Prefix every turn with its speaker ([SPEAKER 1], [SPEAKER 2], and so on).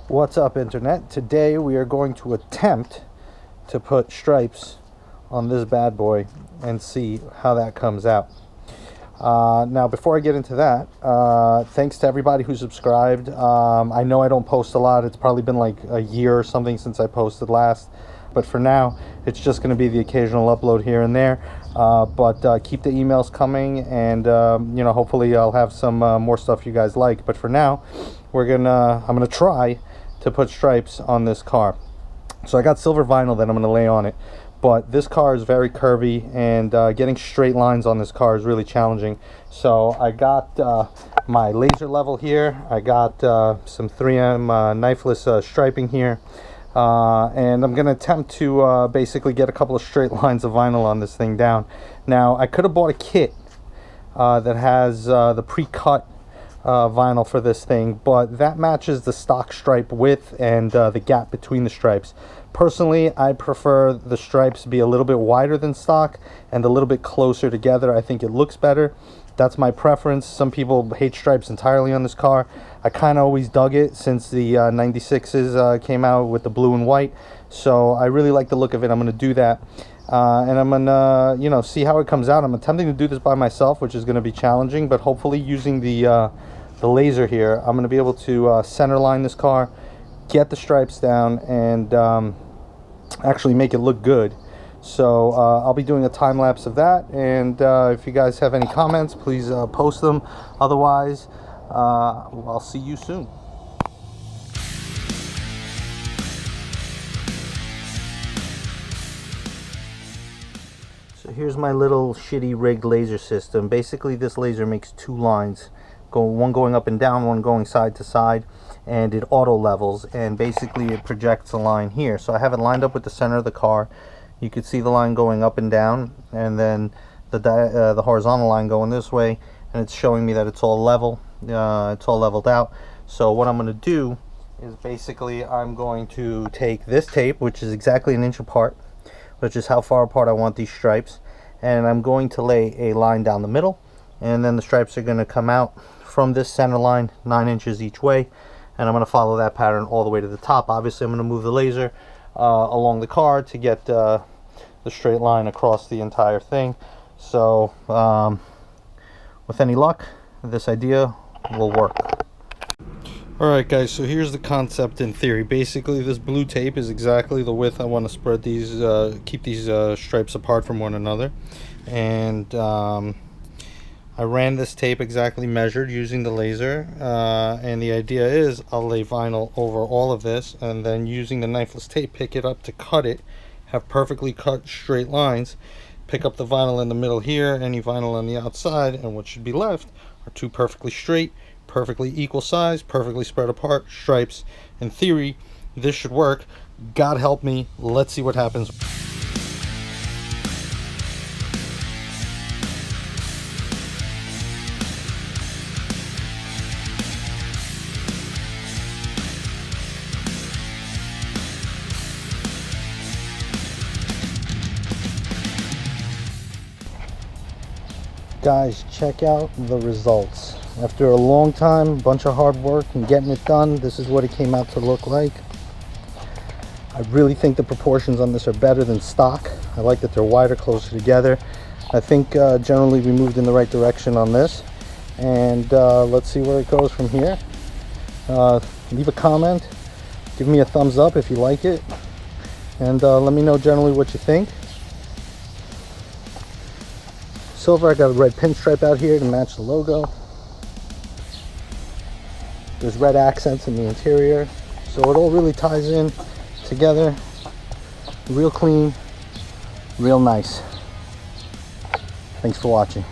[SPEAKER 1] What's up, internet? Today we are going to attempt to put stripes on this bad boy and see how that comes out. Now before I get into that, thanks to everybody who subscribed. I know I don't post a lot. It's probably been like a year or something since I posted last, but for now it's just going to be the occasional upload here and there. But keep the emails coming, and you know, hopefully I'll have some more stuff you guys like. But for now, I'm gonna try to put stripes on this car. So I got silver vinyl that I'm gonna lay on it, but this car is very curvy, and getting straight lines on this car is really challenging. So I got my laser level here. I got some 3M knifeless striping here. And I'm gonna attempt to basically get a couple of straight lines of vinyl on this thing down. Now I could have bought a kit that has the pre-cut vinyl for this thing, but that matches the stock stripe width and the gap between the stripes. Personally, I prefer the stripes be a little bit wider than stock and a little bit closer together. I think it looks better. That's my preference. Some people hate stripes entirely on this car. I kind of always dug it since the 96s came out with the blue and white. So I really like the look of it. I'm going to do that. And I'm going to, you know, see how it comes out. I'm attempting to do this by myself, which is going to be challenging. But hopefully using the laser here, I'm going to be able to center line this car, get the stripes down, and actually make it look good. So I'll be doing a time lapse of that, and if you guys have any comments, please post them. Otherwise, I'll see you soon. So here's my little shitty rigged laser system. Basically this laser makes two lines, one going up and down, one going side to side, and it auto levels, and basically it projects a line here. So I have it lined up with the center of the car. You could see the line going up and down, and then the horizontal line going this way, and it's showing me that it's all level. It's all leveled out. So what I'm going to do is basically I'm going to take this tape, which is exactly 1 inch apart, which is how far apart I want these stripes, and I'm going to lay a line down the middle, and then the stripes are going to come out from this center line 9 inches each way, and I'm going to follow that pattern all the way to the top. Obviously I'm going to move the laser along the car to get the straight line across the entire thing. So with any luck, this idea will work. Alright guys, so here's the concept in theory. Basically this blue tape is exactly the width I want to spread these, keep these stripes apart from one another. And I ran this tape exactly measured using the laser, and the idea is I'll lay vinyl over all of this, and then using the knifeless tape pick it up to cut it, have perfectly cut straight lines, pick up the vinyl in the middle here, any vinyl on the outside, and what should be left are two perfectly straight, perfectly equal size, perfectly spread apart stripes. In theory this should work. God help me, let's see what happens. Guys, check out the results. After a long time, bunch of hard work and getting it done, this is what it came out to look like. I really think the proportions on this are better than stock. I like that they're wider, closer together. I think generally we moved in the right direction on this, and let's see where it goes from here. Leave a comment, give me a thumbs up if you like it, and let me know generally what you think. Silver, I got a red pinstripe out here to match the logo. There's red accents in the interior, so it all really ties in together. Real clean, real nice. Thanks for watching.